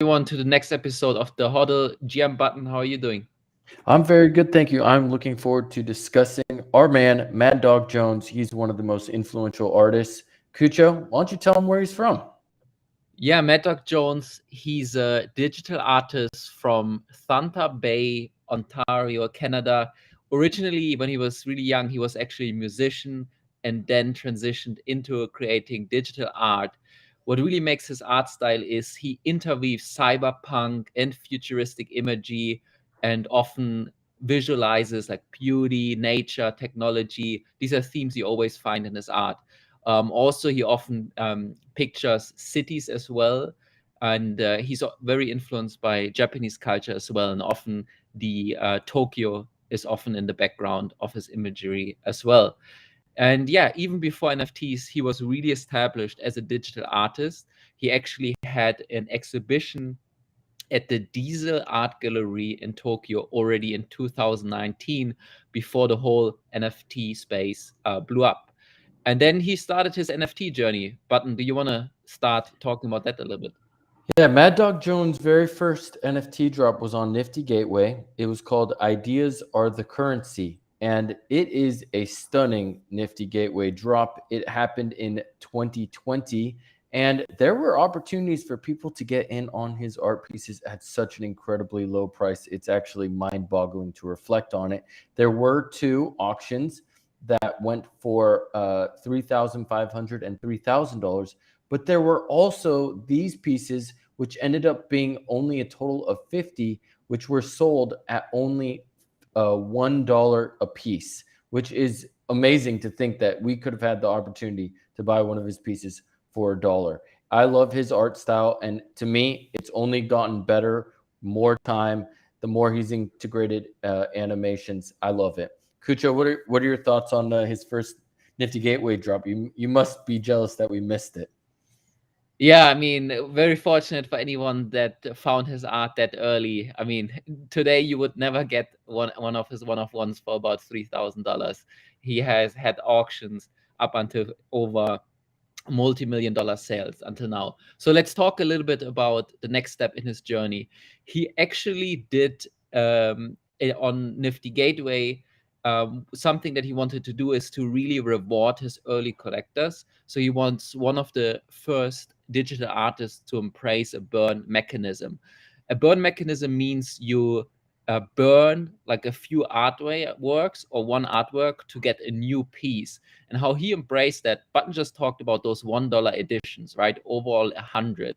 everyone to the next episode of the HODL GM button. How are you doing? I'm very good, thank you. I'm looking forward to discussing our man, Mad Dog Jones. He's one of the most influential artists. Cucho, why don't you tell him where he's from? Yeah, Mad Dog Jones, he's a digital artist from Thunder Bay, Ontario, Canada. Originally, when he was really young, he was actually a musician and then transitioned into creating digital art. What really makes his art style is he interweaves cyberpunk and futuristic imagery and often visualizes like beauty, nature, technology. These are themes you always find in his art. Also, he often pictures cities as well, and he's very influenced by Japanese culture as well. And often the Tokyo is often in the background of his imagery as well. And yeah, even before NFTs, he was really established as a digital artist. He actually had an exhibition at the Diesel Art Gallery in Tokyo already in 2019, before the whole NFT space blew up. And then he started his NFT journey. Button, do you want to start talking about that a little bit? Yeah, Mad Dog Jones' very first NFT drop was on Nifty Gateway. It was called Ideas Are the Currency, and it is a stunning Nifty Gateway drop. It happened in 2020, and there were opportunities for people to get in on his art pieces at such an incredibly low price. It's actually mind boggling to reflect on it. There were two auctions that went for $3,500 and $3,000, but there were also these pieces which ended up being only a total of 50, which were sold at only $1 a piece, which is amazing to think that we could have had the opportunity to buy one of his pieces for $1. I love his art style, and to me, it's only gotten better. More time, the more he's integrated animations. I love it. Kucho, what are your thoughts on his first Nifty Gateway drop? You must be jealous that we missed it. Yeah, I mean, very fortunate for anyone that found his art that early. I mean, today you would never get one of his one of ones for about $3,000. He has had auctions up until over multi-million dollar sales until now. So let's talk a little bit about the next step in his journey. He actually did on Nifty Gateway. Something that he wanted to do is to really reward his early collectors. So he wants one of the first digital artists to embrace a burn mechanism. A burn mechanism means you burn like a few artworks or one artwork to get a new piece. And how he embraced that, Button just talked about those $1 editions, right? Overall 100.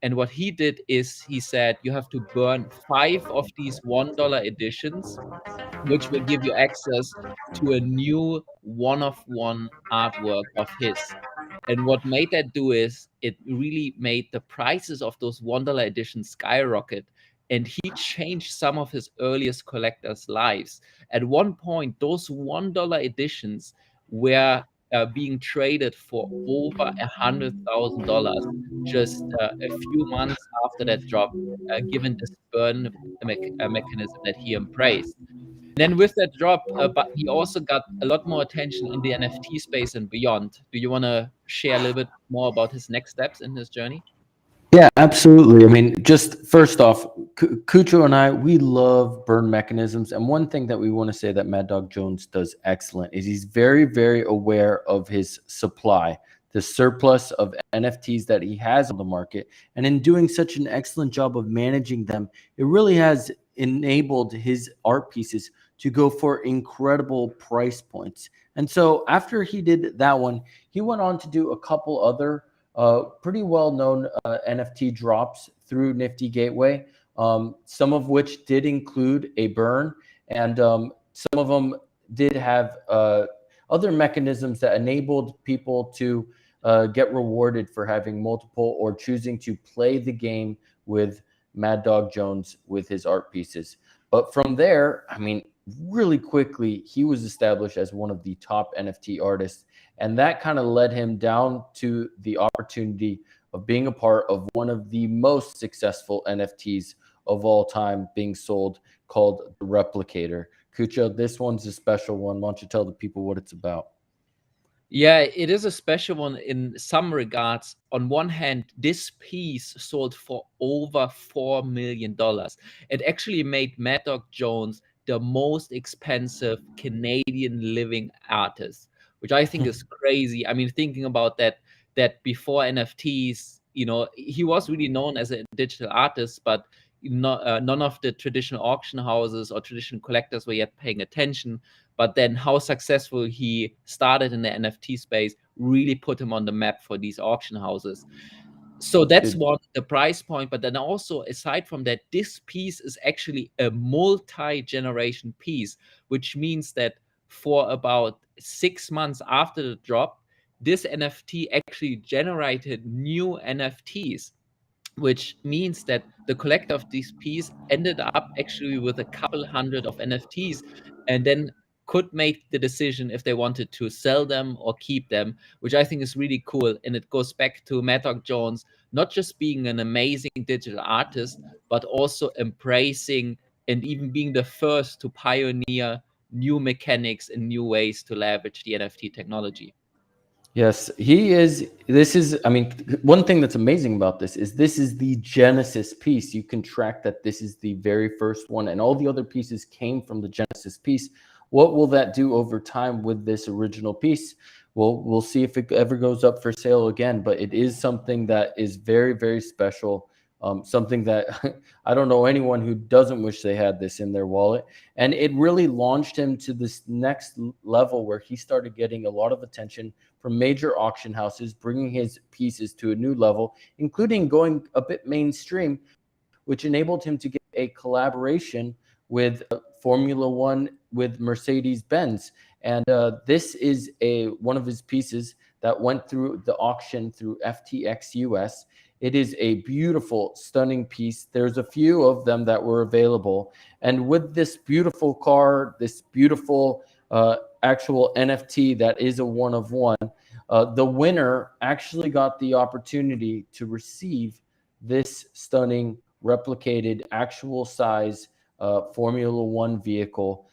And what he did is he said you have to burn five of these $1 editions, which will give you access to a new one of one artwork of his. And what made that do is it really made the prices of those $1 editions skyrocket. And he changed some of his earliest collectors' lives. At one point, those $1 editions were being traded for over $100,000 just a few months after that drop, given this burn mechanism that he embraced. Then with that drop, but he also got a lot more attention in the NFT space and beyond. Do you want to share a little bit more about his next steps in his journey? Yeah, absolutely. I mean, just first off, Kucho and I, we love burn mechanisms. And one thing that we want to say that Mad Dog Jones does excellent is he's very, very aware of his supply, the surplus of NFTs that he has on the market. And in doing such an excellent job of managing them, it really has enabled his art pieces to go for incredible price points. And so after he did that one, he went on to do a couple other pretty well known NFT drops through Nifty Gateway, some of which did include a burn, and some of them did have other mechanisms that enabled people to get rewarded for having multiple or choosing to play the game with Mad Dog Jones with his art pieces. But from there, I mean, really quickly, he was established as one of the top NFT artists. And that kind of led him down to the opportunity of being a part of one of the most successful NFTs of all time being sold, called the Replicator. Kucha, this one's a special one. Why don't you tell the people what it's about? Yeah, it is a special one in some regards. On one hand, this piece sold for over $4 million. It actually made Mad Dog Jones the most expensive Canadian living artist, which I think is crazy. I mean, thinking about that before NFTs, he was really known as a digital artist, but none of the traditional auction houses or traditional collectors were yet paying attention. But then how successful he started in the NFT space really put him on the map for these auction houses. So that's It, one, the price point. But then also, aside from that, this piece is actually a multi-generation piece, which means that for about 6 months after the drop, this NFT actually generated new NFTs, which means that the collector of this piece ended up actually with a couple hundred of NFTs, and then could make the decision if they wanted to sell them or keep them, which I think is really cool. And it goes back to Mad Dog Jones not just being an amazing digital artist, but also embracing and even being the first to pioneer new mechanics and new ways to leverage the NFT technology. yes, he is. This is, I mean, one thing that's amazing about this is the Genesis piece. You can track that this is the very first one, and all the other pieces came from the Genesis piece. What will that do over time with this original piece? Well, we'll see if it ever goes up for sale again, but it is something that is very, very special. Something that I don't know anyone who doesn't wish they had this in their wallet. And it really launched him to this next level where he started getting a lot of attention from major auction houses, bringing his pieces to a new level, including going a bit mainstream, which enabled him to get a collaboration with Formula One with Mercedes Benz. And this is one of his pieces that went through the auction through FTX US. It is a beautiful, stunning piece. There's a few of them that were available. And with this beautiful car, this beautiful actual NFT that is a one of one, the winner actually got the opportunity to receive this stunning, replicated, actual size Formula One vehicle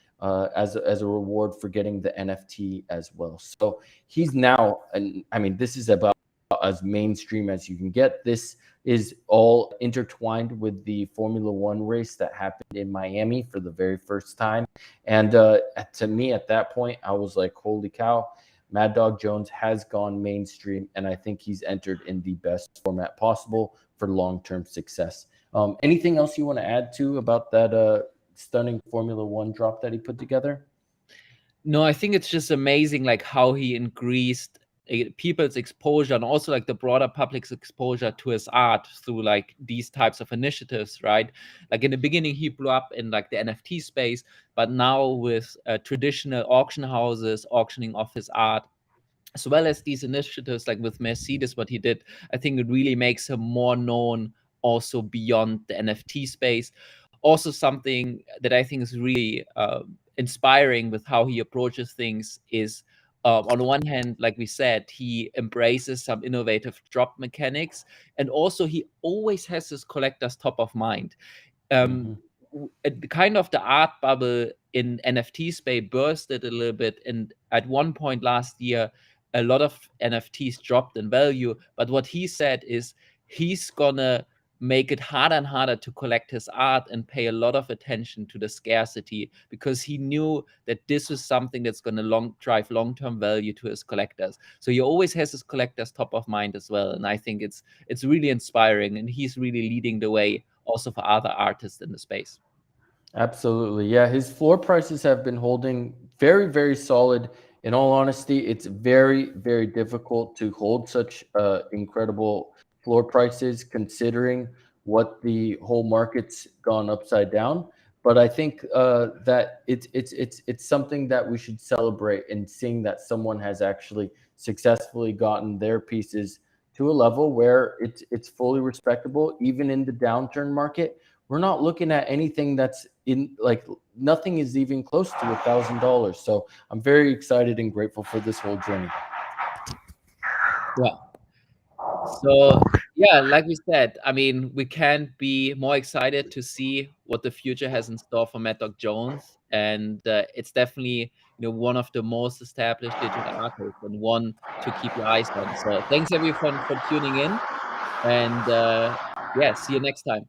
as a reward for getting the NFT as well. So he's now, and I mean, this is about as mainstream as you can get. This is all intertwined with the Formula One race that happened in Miami for the very first time. And to me, at that point, I was like, holy cow, Mad Dog Jones has gone mainstream. And I think he's entered in the best format possible for long-term success. Anything else you want to add to about that stunning Formula One drop that he put together? No, I think it's just amazing, like how he increased people's exposure and also like the broader public's exposure to his art through like these types of initiatives, right? Like in the beginning, he blew up in like the NFT space, but now with traditional auction houses auctioning off his art, as well as these initiatives like with Mercedes, what he did, I think it really makes him more known also beyond the NFT space. Also, something that I think is really inspiring with how he approaches things is, on the one hand, like we said, he embraces some innovative drop mechanics, and also he always has his collectors top of mind. um, Mm-hmm. Kind of the art bubble in NFT space bursted a little bit, and at one point last year, a lot of NFTs dropped in value. But what he said is he's gonna make it harder and harder to collect his art and pay a lot of attention to the scarcity, because he knew that this is something that's going to drive long-term value to his collectors. So he always has his collectors top of mind as well, and I think it's really inspiring, and he's really leading the way also for other artists in the space. Absolutely. Yeah, his floor prices have been holding very, very solid. In all honesty, it's very, very difficult to hold such incredible floor prices considering what the whole market's gone upside down. But I think that it's something that we should celebrate in seeing that someone has actually successfully gotten their pieces to a level where it's fully respectable, even in the downturn market. We're not looking at anything that's in, like, nothing is even close to $1,000. So I'm very excited and grateful for this whole journey. Yeah. So yeah, like we said, I mean, we can't be more excited to see what the future has in store for Mad Dog Jones, and it's definitely, one of the most established digital artists and one to keep your eyes on. So thanks everyone for tuning in, and yeah, see you next time.